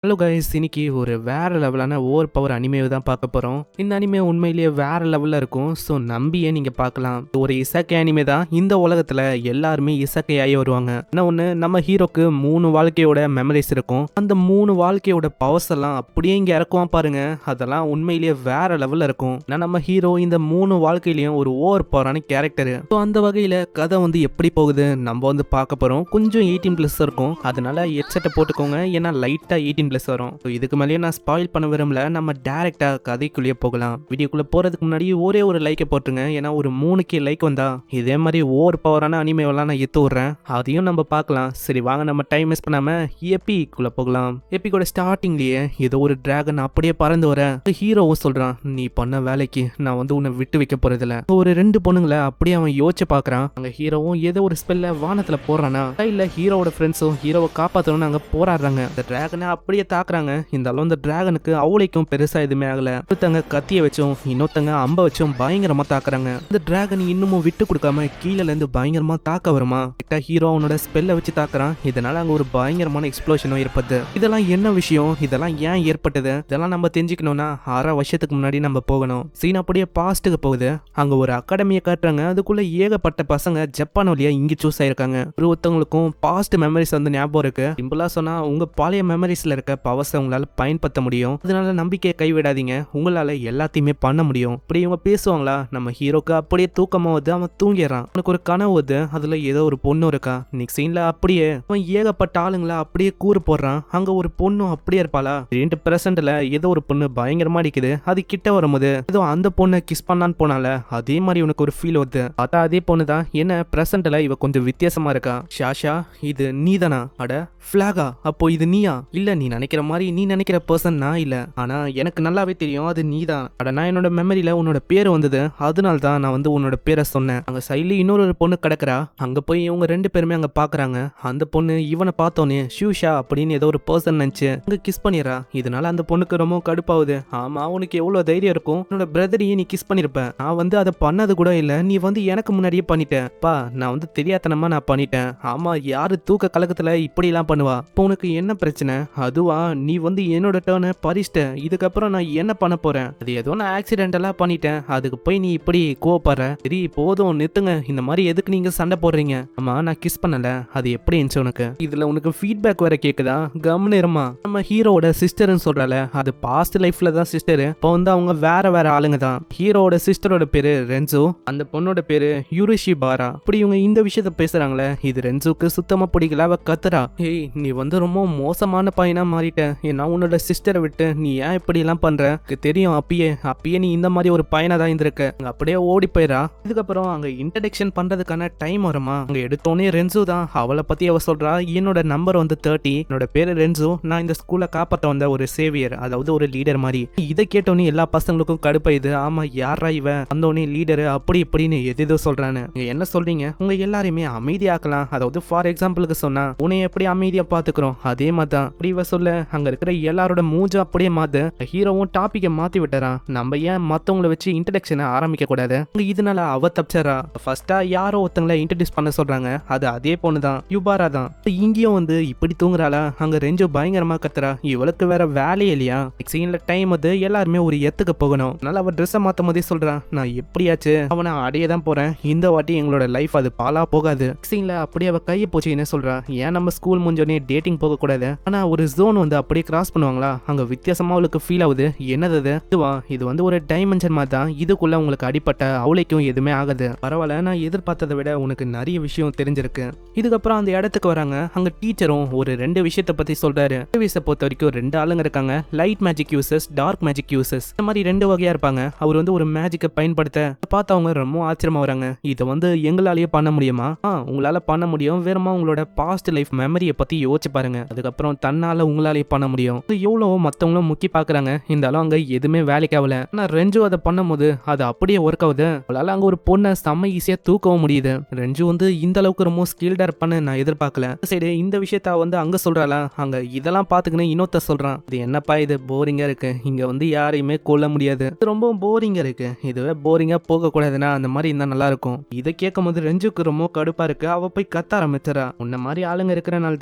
Hello guys, இன்னைக்கு ஒரு வேற லெவலான ஓவர் பவர் அனிமேவை தான் பார்க்க போறோம். இந்த அனிமே உண்மையிலேயே வேற லெவல்ல இருக்கும். ஸோ நம்பியே நீங்க பார்க்கலாம். ஒரு இசக்கை அனிமே தான். இந்த உலகத்துல எல்லாருமே இசக்கையாகி வருவாங்க. என்ன ஒன்று, நம்ம ஹீரோக்கு 3 வாழ்க்கையோட மெமரிஸ் இருக்கும். அந்த 3 வாழ்க்கையோட பவர்ஸ் எல்லாம் அப்படியே இங்க இறக்குவான் பாருங்க. அதெல்லாம் உண்மையிலேயே வேற லெவல்ல இருக்கும். நம்ம ஹீரோ இந்த 3 வாழ்க்கையிலையும் ஒரு ஓவர் பவரான கேரக்டர். ஸோ அந்த வகையில கதை வந்து எப்படி போகுது நம்ம வந்து பார்க்க போறோம். கொஞ்சம் 18+ இருக்கும். அதனால ஹெட்செட்டை போட்டுக்கோங்க. ஏன்னா லைட்டா 18+ வரும். இதுக்கு மேலேயே நான் ஸ்பாயில் பண்ண விரும்பல. நம்ம டைரக்டா கதைக்குள்ளேயே போகலாம். வீடியோக்குள்ள போறதுக்கு முன்னாடி ஒரே ஒரு லைக்கை போட்டுருங்க. ஏன்னா ஒரு 3K லைக் வந்தா இதே மாதிரி ஓவர் பவரான அனிமேவெல்லாம் நான் எத்து விடுறேன். அதையும் நம்ம பார்க்கலாம். சரி வாங்க, நம்ம டைம் வேஸ்ட் பண்ணாம எபிக்குள்ள போகலாம். எபிக்கோட ஸ்டார்டிங்லயே ஏதோ ஒரு டிராகன் அப்படியே பறந்து வர ஹீரோவும் சொல்றான், நீ பண்ண வேலைக்கு நான் வந்து உன்னை விட்டு வைக்க போறதில்ல. ஒரு 2 பொண்ணுங்களை அப்படியே அவன் யோசிச்சு பாக்குறான். அங்க ஹீரோவும் ஏதோ ஒரு ஸ்பெல்ல வானத்துல போறானா இல்ல ஹீரோவோட ஃப்ரெண்ட்ஸும் ஹீரோவை காப்பாத்தணும்னு அங்க போராடுறாங்க. அந்த டிராகனை அப்படியே தாக்குறாங்க. இருந்தாலும் இந்த டிராகனுக்கு அவளைக்கும் பெருசா எதுவுமே ஆகல. ஒருத்தங்க கத்திய வச்சும் இன்னொருத்தங்க அம்ப வச்சும் பயங்கரமா தாக்குறாங்க. இந்த டிராகன் இன்னமும் விட்டு கொடுக்காம கீழே இருந்து பயங்கரமா தாக்க வருமா. ஹீரோ அவனோட ஸ்பெல்ல வச்சு தாக்குறான். இதனால அங்க ஒரு பயங்கரமான எக்ஸ்ப்ளோஷனும் ஏற்படுது. இதெல்லாம் என்ன விஷயம், இதெல்லாம் ஏன் ஏற்பட்டது, இதெல்லாம் நம்ம தெரிஞ்சுக்கணும்னா 6 வருஷத்துக்கு முன்னாடி நம்ம போகணும். சீன் அப்படியே பாஸ்ட்டுக்கு போகுது. அங்க ஒரு அகாடமியை காட்டுறாங்க. அதுக்குள்ள ஏகப்பட்ட பசங்க ஜப்பான் வழியா இங்க சூஸ் ஆயிருக்காங்க. ஒருத்தவங்களுக்கும் பாஸ்ட் மெமரிஸ் வந்து ஞாபகம் இருக்கு. சிம்பிளா சொன்னா உங்க பழைய மெமரிஸ்ல இருக்க பவர்ஸை உங்களால பயன்படுத்த முடியும். அதனால நம்பிக்கையை கைவிடாதீங்க. உங்களால எல்லாத்தையுமே பண்ண முடியும். இப்படி இவங்க பேசுவாங்களா. நம்ம ஹீரோக்கு அப்படியே தூக்கமா வருது. அவன் தூங்கிடுறான். அவனுக்கு ஒரு கனவு வருது. அதுல ஏதோ ஒரு பொண்ணு இருக்கா. இன்னைக்கு சீன்ல அப்படியே அவன் ஏகப்பட்ட ஆளுங்களா அப்படியே கூறு போடுறான். அங்க ஒரு பொண்ணும் அப்படியே இருப்பாளா. 2% ஏதோ ஒரு பொண்ணு பயங்கரமா அடிக்குது. அது கிட்ட வரும்போது ஏதோ அந்த பொண்ணை கிஸ் பண்ணான்னு போனால அதே மாதிரி உனக்கு ஒரு ஃபீல் வருது. பார்த்தா அதே பொண்ணு தான். என்ன பிரசன்ட்ல இவ கொஞ்சம் வித்தியாசமா இருக்கா. ஷாஷா, இது நீதானா? அட ஃபிளாகா, அப்போ இது நீயா? இல்ல, நீ நினைக்கிற மாதிரி நீ நினைக்கிற பர்சன் நான் இல்ல. ஆனா எனக்கு நல்லாவே தெரியும் அது நீதான். அட நான் என்னோட மெமரியில உன்னோட பேர் வந்தது. அதனால தான் நான் வந்து உன்னோட பேரை சொன்னேன். அங்க சைட்ல இன்னொரு பொண்ணு கிடக்குறா. அங்க போய் இவங்க 2 பேருமே அங்க பாக்குறாங்க. அந்த பொண்ணு இவனை பார்த்தோன்னே ஷூஷா அப்படின்னு ஏதோ ஒரு பர்சன் நினைச்சு அங்க கிஸ் பண்ணிடுறா. இதனால அந்த பொண்ணுக்கு ரொம்ப கடுப்பாகுது. ஆமா, உனக்கு எவ்வளவு தைரியம் இருக்கும், உன்னோட பிரதரையும் நீ கிஸ் பண்ணிருப்ப. நான் வந்து அதை பண்ணது கூட இல்ல, நீ வந்து எனக்கு முன்னாடியே பண்ணிட்டேன். பா, நான் வந்து தெரியாதனமா நான் பண்ணிட்டேன். ஆமா, யாரு தூக்க கலக்கத்துல இப்படி எல்லாம் பண்ணுவா. இப்போ உனக்கு என்ன பிரச்சனை? அதுவா, நீ வந்து என்னோட டர்னை பறிச்சிட்ட. இதுக்கப்புறம் நான் என்ன பண்ண போறேன்? அது ஏதோ நான் ஆக்சிடென்டலா பண்ணிட்டேன். அதுக்கு போய் நீ இப்படி கோவப்படுற. சரி போதும், நிறுத்துங்க. இந்த மாதிரி எதுக்கு நீங்க சண்டை போடுறீங்க? ஆமா, நான் கிஸ் பண்ணல. அது எப்படி இருந்துச்சு உனக்கு? இதுல உனக்கு ஃபீட்பேக் வேற கேக்குதா? கம்னிரமா. நம்ம ஹீரோட சிஸ்டர்னு சொல்றால, அது பாஸ்ட் லைஃப்ல தான் சிஸ்டர். இப்போ வந்து அவங்க வேற வேற ஆளுங்க தான். ஹீரோட சிஸ்டரோட பேரு ரென்சோ, அந்த பொண்ணோட பேரு யூரிஷி பாரா. இப்படி இவங்க இந்த விஷயத்த பேசுறாங்களே, இது ரென்சோக்கு சுத்தமா பிடிக்கல. அவ கத்துறா, ஏய் நீ வந்து ரொம்ப மோசமான பையனா மாறிட்ட. ஏன்னா உன்னோட சிஸ்டரை விட்டு நீ ஏன் இப்படி எல்லாம் பண்ற? தெரியும், அப்பயே நீ இந்த மாதிரி ஒரு பையனா தான் இருந்திருக்க. அப்படியே ஓடி போயிடா. இதுக்கப்புறம் அங்க இன்ட்ரடக்ஷன் பண்றதுக்கான டைம் வருமா. அங்க எடுத்தோடனே ரென்சோ தான். அவளை பத்தி அவ சொல்றா, என்னோட நம்பர் வந்து 30, என்னோட பேரு ரென்சோ, நான் இந்த ஸ்கூலை காப்பாற்ற வந்த ஒரு சேவியர், அதாவது ஒரு லீடர் மாதிரி. இதை கேட்டோன்னே எல்லா பசங்களுக்கும் கடுப்பாயுது. ஆமா, யாரா இவ வந்தோடனே லீடரு அப்படி இப்படின்னு எதோ சொல்றான்னு. என்ன சொல்றீங்க? உங்க எல்லாரையுமே அமைதியாக்கலாம். அதாவது ஃபார் எக்ஸாம்பிளுக்கு சொன்னா, உன்னை எப்படி அமைதியா பாத்துக்கிறோம் அதே மாதிரி தான் இப்படி இவ சொல்ல அங்க இருக்கிற எல்லாரோட மூஞ்ச அப்படியே மாத்து. ஹீரோவும் டாபிக்கை மாத்தி விட்டுறான். நம்ம ஏன் மத்தவங்களை வச்சு இன்ட்ரடக்ஷனை ஆரம்பிக்க கூடாது? இதனால அவ தப்பிச்சறா. ஃபர்ஸ்டா யாரோ ஒருத்தங்களை இன்ட்ரடியூஸ் பண்ண சொல்றாங்க. அது அதே பொண்ணு தான், யுபாரா தான். இங்கேயும் வந்து இப்படி தூங்குறாளா. அங்க ரெஞ்சோ பயங்கரமா கத்துறா. இவளுக்கு வேற வேலையே இல்லையா? சீன்ல டைம் வந்து எல்லாருமே ஒரு எத்துக்கு போகணும். அதனால அவ ட்ரெஸ்ஸை மாத்தும் போதே சொல்றான், நான் எப்படியாச்சு அவனை அடைய தான் போறேன். இந்த வாட்டி எங்களோட லைஃப் அது பாலா போகாது. சீன்ல அப்படியே அவ கையை போச்சு என்ன சொல்றா, ஏன் நம்ம ஸ்கூல் முடிஞ்சோடனே டேட்டிங் போக கூடாது? ஆனா ஒரு ஜோன் வந்து அப்படியே கிராஸ் பண்ணுவாங்களா. அங்க வித்தியாசமா அவளுக்கு ஃபீல் ஆகுது. என்னது இதுவா? இது வந்து ஒரு டைமென்ஷன் மாதிரி தான். இதுக்குள்ள உங்களுக்கு அடிப்பட்ட அவளைக்கும் எதுவுமே ஆகுது. பரவாயில்ல, நான் எதிர்பார்த்ததை விட உனக்கு நிறைய விஷயம் தெரிஞ்சிருக்கு. இதுக்கப்புறம் அந்த இடத்துக்கு வராங்க. அங்க டீச்சரும் ஒரு 2 விஷயத்தை பத்தி சொல்றாரு. சர்வீஸை பொறுத்த வரைக்கும் 2 ஆளுங்க இருக்காங்க. Light magic users, dark magic users. இந்த மாதிரி 2 வகையா இருப்பாங்க. அவர் வந்து ஒரு மேஜிக்கை பயன்படுத்த பார்த்து அவங்க ரொம்ப ஆச்சரியமா வராங்க. இதை வந்து எங்களாலேயே பண்ண முடியுமா? உங்களால பண்ண முடியும். வேறமா உங்களோட பாஸ்ட் லைஃப் மெமரியை பத்தி யோசிச்சு பாருங்க. அதுக்கப்புறம் தன்னால உங்களாலே பண்ண முடியும். எவ்வளவோ மத்தவங்களும் முக்கி பாக்குறாங்க. இருந்தாலும் அங்க எதுவுமே வேலைக்கு ஆகல. ஆனா ரெஞ்சு அதை பண்ணும்போது அது அப்படியே ஒர்க் ஆகுது. அவளால அங்க ஒரு பொண்ணை செம்ம ஈஸியா தூக்கவும் முடியுது. ரெஞ்சு வந்து இந்த அளவுக்கு ரொம்ப ஸ்கில்டா இருப்பான்னு நான் எதிர்பார்க்கல. சரி, இந்த விஷயத்த வந்து அங்க சொல்றாள. அங்க இதெல்லாம் பாத்துக்கின்னு இன்னொருத்த சொல்றான், இது என்னப்பா இது போரிங்கா இருக்கு. இங்க வந்து யாரையுமே கொல்ல முடியாது. இது ரொம்ப போரிங்கா இருக்கு. இதுவே போரிங்கா போக கூடாதுன்னா அந்த மாதிரி இருந்தா நல்லா இருக்கும். இதை கேட்கும் போது ரெஞ்சுக்கு ரொம்ப கடுப்பா இருக்கு. அவ போய் கத்த ஆரம்பிச்சறா, உன்ன மாதிரி ஆளுங்க இருக்கிறனால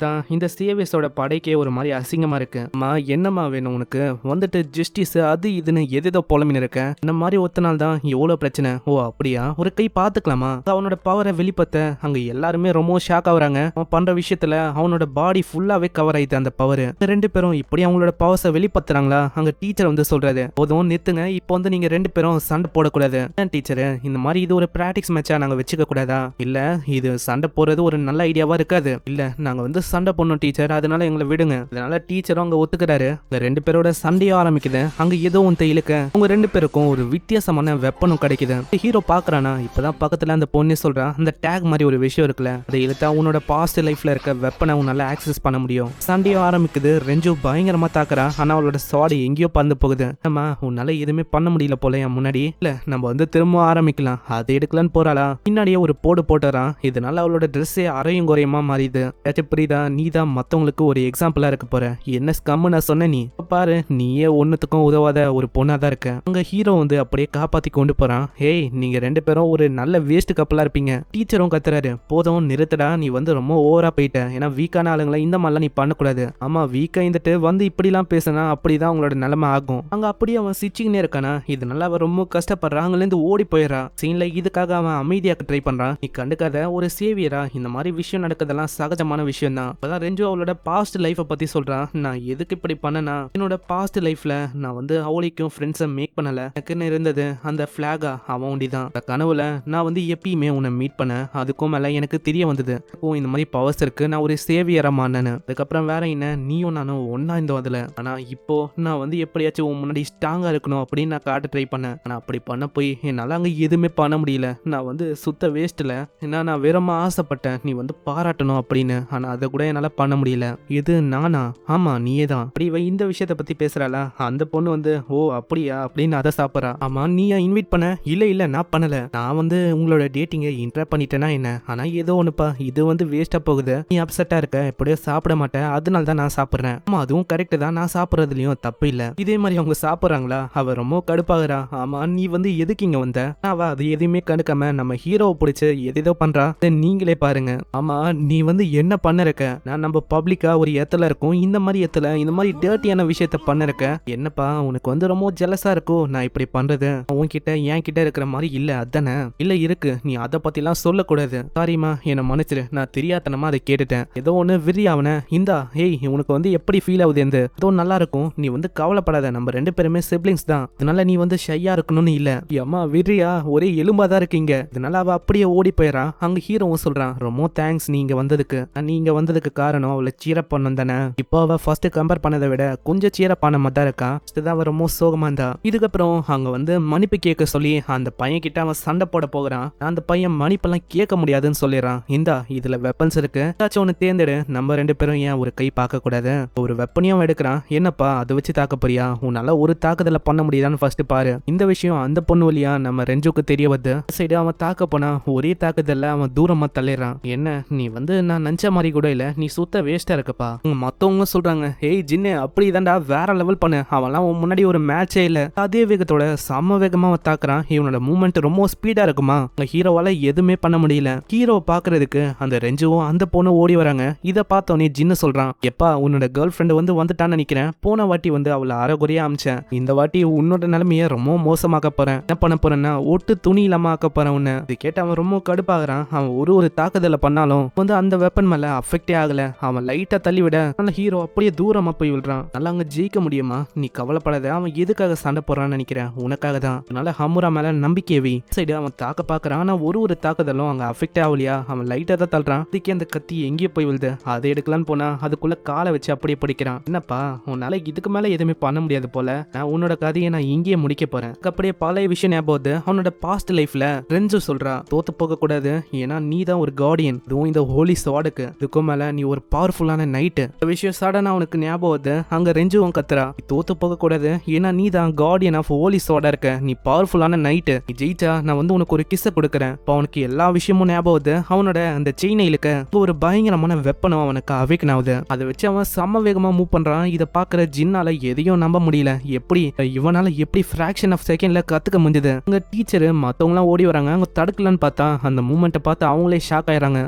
தான் இந்த சிஎவிஎஸோட படைக்கே ஒரு மாதிரி அசிங்கமா இருக்கு. அம்மா என்னம்மா வேணும் உனக்கு? வந்துட்டு ஜஸ்டிஸ் அது இதுன்னு எதேதோ புலம்பின்னு இருக்க. இந்த மாதிரி ஒத்த நாள் தான் எவ்வளவு பிரச்சனை. ஓ அப்படியா, ஒரு கை பாத்துக்கலாமா? அவனோட பவரை வெளிப்பத்த அங்க எல்லாருமே ரொம்ப ஷாக் ஆகுறாங்க. அவன் பண்ற விஷயத்துல அவனோட பாடி ஃபுல்லாவே கவர் ஆயிடுது அந்த பவர். ரெண்டு பேரும் இப்படி அவங்களோட பவர்ஸை வெளிப்படுத்துறாங்களா? அங்க டீச்சர் வந்து சொல்றாரு, போதும் நிறுத்துங்க, இப்போ வந்து நீங்க ரெண்டு பேரும் சண்டை போடக்கூடாது. டீச்சர் இந்த மாதிரி இது ஒரு பிராக்டிஸ் மேட்சா நாங்க வச்சுக்க கூடாதா? இல்ல இது சண்டை போறது ஒரு நல்ல ஐடியாவா இருக்காது. இல்ல நாங்க வந்து சண்டை போடணும் டீச்சர், அதனால எங்களை விடுங்க. அதனால டீச்சரும் அங்க ஒத்துக்கிறாரு. இந்த ரெண்டு பேரோட சண்டையும் ஆரம்பிக்குது. அங்க ஏதோ ஒன்று இழுக்க உங்க ரெண்டு பேருக்கும் ஒரு வித்தியாசமான வெப்பனும் கிடைக்குது. ஹீரோ பாக்குறானா, இப்பதான் பக்கத்துல அந்த பொண்ணு சொல்றா, அந்த டேக் மாதிரி ஒரு விஷயம் இருக்குல்ல, அதை இழுத்தா உன்னோட பாஸ்ட் லைஃப்ல இருக்க வெப்பனை உன்னால ஆக்சஸ் பண்ண முடியும். சண்டையும் ஆரம்பிக்குது. ரெஞ்சு பயங்கரமா தாக்குறா. ஆனா அவளோட சாடி எங்கேயோ பறந்து போகுது. ஆமா உன்னால எதுவுமே பண்ண முடியல போல என் முன்னாடி. இல்ல நம்ம வந்து திரும்ப ஆரம்பிக்கலாம், அதை எடுக்கலான்னு போறாளா, பின்னாடியே ஒரு போடு போட்டுறான். இதனால அவளோட ட்ரெஸ்ஸே அரையும் குறையுமா மாறிது. ஏதாச்சும் புரியுதா? நீ தான் மத்தவங்களுக்கு ஒரு எக்ஸாம்பிளா இருக்க போற. என்ன ஸ்கம்மு நான் சொன்ன, நீ பாரு நீயே ஒன்னுத்துக்கும் உதவாத ஒரு பொண்ணா தான் இருக்க. அங்க ஹீரோ வந்து அப்படியே காப்பாத்தி கொண்டு போறான். ஹேய் நீங்க ரெண்டு பேரும் ஒரு நல்ல வேஸ்ட் கப்பலா இருப்பீங்க. டீச்சரும் கத்துறாரு, போதும் நிறுத்தடா, நீ வந்து ரொம்ப ஓவரா போயிட்ட. ஏன்னா வீக்கான ஆளுங்களை இந்த மாதிரிலாம் நீ பண்ணக்கூடாது. ஆமா வீக்கா இருந்துட்டு வந்து இப்படிலாம் பேசினா அப்படிதான் உங்களோட நிலைமை ஆகும். அங்க அப்படியே அவன் சிச்சிங்கனே இருக்கானா. இதனால அவன் ரொம்ப கஷ்டப்படுறான். அங்கிருந்து ஓடி போயிடறான். சீன்ல இதுக்காக அவன் அமைதியாக்க ட்ரை பண்றான். நீ கண்டுக்காத, ஒரு சேவியரா இந்த மாதிரி விஷயம் நடக்கிறதெல்லாம் சகஜமான விஷயம் தான். அப்பதான் ரெஞ்சு அவளோட பாஸ்ட் லைஃபை பத்தி சொல்றான். நான் எதுக்கு இப்படி பண்ணனா, என்னோட பாஸ்ட் லைஃப்ல நான் வந்து அவளைக்கும் ஃப்ரெண்ட்ஸை மேக் பண்ணல. எனக்குன்னு இருந்தது அந்த பிளாகா அவன் ஒண்டிதான். கனவுல நான் வந்து எப்பயுமே உன்னை மீட் பண்ண, அதுக்கும் மேல எனக்கு தெரிய வந்தது இந்த மாதிரி பவர்ஸ் இருக்கு, நான் ஒரு சேவியரா மாறினேன்னு. அதுக்கப்புறம் வேற என்ன, நீயும் நானும் ஒன்னா இருந்தோம் அதுல. ஆனா இப்போ நான் வந்து எப்படியாச்சும் உன் முன்னாடி ஸ்ட்ராங்கா இருக்கணும் அப்படின்னு நான் காட்ட ட்ரை பண்ணேன். ஆனா அப்படி பண்ண போய் என்னால அங்க எதுவுமே பண்ண முடியல. நான் வந்து சுத்த வேஸ்ட்ல. ஏன்னா நான் வெறுமா ஆசைப்பட்டேன் நீ வந்து பாராட்டணும் அப்படின்னு. ஆனா அதை கூட என்னால பண்ண முடியல. இது நானா? ஆமா நீயே தான். அப்படி இந்த விஷயத்த பத்தி பேசுறாளா அந்த பொண்ணு வந்து, ஓ அப்படியா அப்படின்னு அதை சாப்பிட்றா. ஆமா நீயா இன்வைட் பண்ண? இல்ல இல்ல நான் பண்ணல. நான் வந்து உங்களோட டேட்டிங்கை இன்டர் பண்ணிட்டேன்னா என்ன. ஆனா ஏதோ ஒண்ணுப்பா, இது வந்து வேஸ்டா போகுது. நீ அப்செட்டா இருக்க, எப்படியோ சாப்பிட மாட்டேன், அதனால தான் நான் சாப்பிட்றேன். ஆமா அதுவும் கரெக்ட் தான், நான் சாப்பிட்றதுலயும் தப்பு இல்ல. இதே மாதிரி அவங்க சாப்பிட்றாங்களா? அவ ரொம்ப கடுப்பாகிறா. ஆமா நீ வந்து எதுக்கு இங்க வந்த? அவ அது எதுவுமே கண்டுக்காம நம்ம ஹீரோவை பிடிச்சு எதேதோ பண்றா. நீங்களே பாருங்க. ஆமா நீ வந்து என்ன பண்ண இருக்க? நான் நம்ம பப்ளிக்கா ஒரு இடத்துல இருக்கும், இந்த மாதிரி இடத்துல இந்த மாதிரி டர்ட்டியான விஷயத்த பண்ண இருக்க. என்னப்பா உனக்கு வந்து ரொம்ப ஜெலஸா இருக்கும் நான் இப்படி பண்றது? உன்கிட்ட என் கிட்ட இருக்கிற மாதிரி இல்ல அதானே? இல்ல இருக்கு, நீ அதை பத்திலாம் சொல்லக்கூடாது. சாரிமா என்ன மன்னிச்சிரு, நான் தெரியாதனமா அதை கேட்டுட்டேன். ஏதோ ஒண்ணு விரி அவனை. இந்தா ஏய் உனக்கு வந்து எப்படி ஃபீல் ஆகுது? எந்த ஏதோ நல்லா இருக்கும், நீ வந்து கவலைப்படாத, நம்ம ரெண்டு பேருமே சிப்ளிங்ஸ் தான், அதனால நீ வந்து ஷையா இருக்கணும்னு இல்ல. அம்மா விரியா ஒரே எலும்பா தான் இருக்கீங்க. இதனால அவ அப்படியே ஓடி போயிடறான். அங்க ஹீரோவும் சொல்றான், ரொம்ப தேங்க்ஸ் நீங்க வந்ததுக்கு. நீங்க வந்ததுக்கு காரணம் அவளை சீரப் பண்ணணும் தானே. இப்போ அவ ஃபர்ஸ்ட் கம்பேர் பண்ணதை விட கொஞ்சம் சீரப் பண்ண மாதிரி தான் இருக்கா. அவ ரொம்ப சோகமா இருந்தா. இதுக்கப்புறம் அங்க வந்து மன்னிப்பு கேட்க சொல்லி அந்த பையன் கிட்ட அவன் சண்டை போட போகிறான். அந்த பையன் மன்னிப்பெல்லாம் கேட்க முடியாதுன்னு சொல்லிடுறான். இந்தா இதுல வெப்பன்ஸ் இருக்கு, ஏதாச்சும் ஒன்னு தேர்ந்தெடு, நம்ம ரெண்டு பேரும் ஏன் ஒரு கை பார்க்க கூடாது? ஒரு வெப்பனையும் எடுக்கிறான். என்னப்பா அதை வச்சு தாக்க போறியா? உன்னால ஒரு தாக்குதல பண்ண முடியுதான்னு ஃபர்ஸ்ட் பாரு. இந்த விஷயம் அந்த பொண்ணு வழியா நம்ம ரெஞ்சுக்கு தெரிய வருது. சைடு அவன் தாக்க போனா ஒரே தாக்குதல்ல அவன் தூரமா தள்ளிடுறான். என்ன நீ வந்து நான் நினைச்ச மாதிரி கூட இல்ல, நீ சுத்த வேஸ்டா இருக்கப்பா. மத்தவங்க சொல்றாங்க, ஏய் ஜின்னு அப்படிதான்டா வேற லெவல் பண்ணு, அவன்லாம் உன் முன்னாடி ஒரு மேட்சே இல்ல. அதே வேகத்தோட சம வேகமா அவன் தாக்குறான். இவனோட மூவ்மெண்ட் ரொம்ப ஸ்பீடா இருக்குமா, அங்க ஹீரோவால எதுவுமே பண்ண முடியல. ஹீரோ பாக்குறதுக்கு அந்த ரெஞ்சுவும் அந்த பொண்ணு ஓடி வராங்க. இதை பார்த்தோன்னே ஜின்னு சொல்றான், எப்பா உன்னோட கேர்ள் ஃப்ரெண்ட் வந்து வந்துட்டான்னு நினைக்கிறேன். போன வாட்டி வந்து அவளை அரைகுறையா அமிச்சேன், இந்த வாட்டி உன்னோட நிலைமைய ரொம்ப மோசமாக்க போறேன். என்ன பண்ண போறேன்னா ஒட்டு துணி இல்லாம ஆக்க போறேன் உன்னை. இது கேட்டு அவன் ரொம்ப கடுப்பாகிறான். அவன் ஒரு தாக்குதலை பண்ணாலும் வந்து அந்த வெப்பன் மேல அஃபெக்டே ஆகல. அவன் லைட்டா தள்ளி விட நல்ல ஹீரோ அப்படியே தூரமா போய் விடுறான். நல்லா அங்க ஜெயிக்க முடியுமா? நீ கவலைப்படாத, அவன் எதுக்காக சண்டை போறான்னு நினைக்கிறேன், உனக்காக தான். அதனால ஹமுரா மேல நம்பிக்கை வை. சைடு அவன் தாக்க பாக்குறான். ஆனா ஒரு தாக்குதலும் அங்க அஃபெக்ட் ஆகலையா. அவன் லைட்டா தான் தள்ளுறான். அதுக்கே அந்த கத்தி எங்கேயோ போய் விழுது. அதை எடுக்கலான்னு போனா அதுக்குள்ள காலை வச்சு அப்படியே பிடிக்கிறான். என்னப்பா உன்னால இதுக்கு மேல எதுவுமே பண்ண முடியாது போல, நான் உன்னோட கதையை நான் இங்கேயே முடிக்க போறேன். அப்படியே பழைய விஷயம் ஞாபகம் அவனோட பாஸ்ட் லைஃப்ல ரெஞ்சு சொல்றா, தோத்து போக கூடாது, ஏன்னா நீ தான் ஒரு கார்டியன், இதுவும் இந்த ஹோலி ஸ்வாடுக்கு. இதுக்கும் மேல நீ ஒரு பவர்ஃபுல்லான நைட்டு. இந்த விஷயம் சடனா அவனுக்கு ஞாபகம் வருது. அங்க ரெஞ்சுவும் கத்துறா, தோத்து போக கூடாது, ஏன்னா நீ தான் கார்டியன் ஆஃப் ஹோலி ஸ்வாடா இருக்க, நீ பவர்ஃபுல்லான நைட்டு, நீ ஜெயிச்சா நான் வந்து உனக்கு ஒரு கிஸ்ஸ கொடுக்குறேன். இப்போ அவனுக்கு எல்லா விஷயமும் ஞாபகம் வருது. அவனோட அந்த செயினை இழுக்க ஒரு பயங்கரமான வெப்பனும் அவனுக்கு அவேக்கன் ஆகுது. அதை வச்சு அவன் செம்ம வேகமா மூவ் பண்றான். இதை பாக்குற ஜின்னால எதையும் நம்ப முடியல. எப்படி இவனால எப்படி ஃபிராக்ஷன் ஆஃப் செகண்ட்ல கத்துக்க முடிஞ்சது? அங்க டீச்சர் மத்தவங்க எல்லாம் ஓடி வராங்க. அவங்க தடுக்கலன்னு பார்த்தா அந்த மூமெண்ட்டை பார்த்து அவங்களே ஷாக் ஆயிராங்க.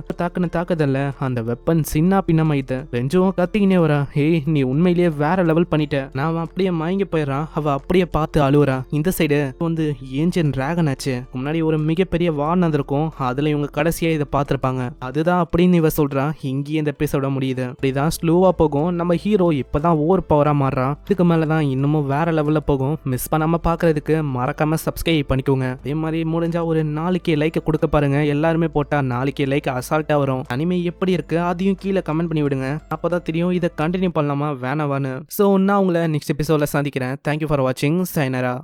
தாக்குதல்ல அந்த வெப்பன் சின்ன பின்னமாயிது. ரெஞ்சுவும் கத்திக்கினே வர. வரா, ஏய் நீ உண்மையிலேயே வேற லெவல் பண்ணிட்ட. நான் அவன் அப்படியே மயங்கி போயிடறான். அவ அப்படியே பார்த்து அழுவுறா. இந்த சைடு வந்து ஏஞ்சன் டிராகன் ஆச்சு. முன்னாடி ஒரு மிகப்பெரிய வார் நடந்திருக்கும். அதுல இவங்க கடைசியா இதை பார்த்திருப்பாங்க. அதுதான் அப்படின்னு இவ சொல்றா. இங்கேயே இந்த எபிசோட முடியுது. இப்படிதான் ஸ்லோவா போகும். நம்ம ஹீரோ இப்பதான் ஓவர் பவரா மாறுறான். இதுக்கு மேலதான் இன்னமும் வேற லெவல்ல போகும். மிஸ் பண்ணாம பாக்குறதுக்கு மறக்காம சப்ஸ்கிரைப் பண்ணிக்கோங்க. அதே மாதிரி முடிஞ்சா ஒரு 4K லைக் கொடுக்க பாருங்க. எல்லாருமே போட்டா 4K லைக் அசால்ட்டா வரும். அனிமே எப்படி இருக்கு அதையும் கீழே கமெண்ட் பண்ணி விடுங்க. அப்பதான் தெரியும் இதை கண்டினியூ பண்ணலாமா வேணாவான்னு. ஸோ நான் உங்களை நெக்ஸ்ட் எபிசோட்ல சந்திக்கிறேன். தேங்க்யூ ஃபார் வாட்சிங். சைனரா.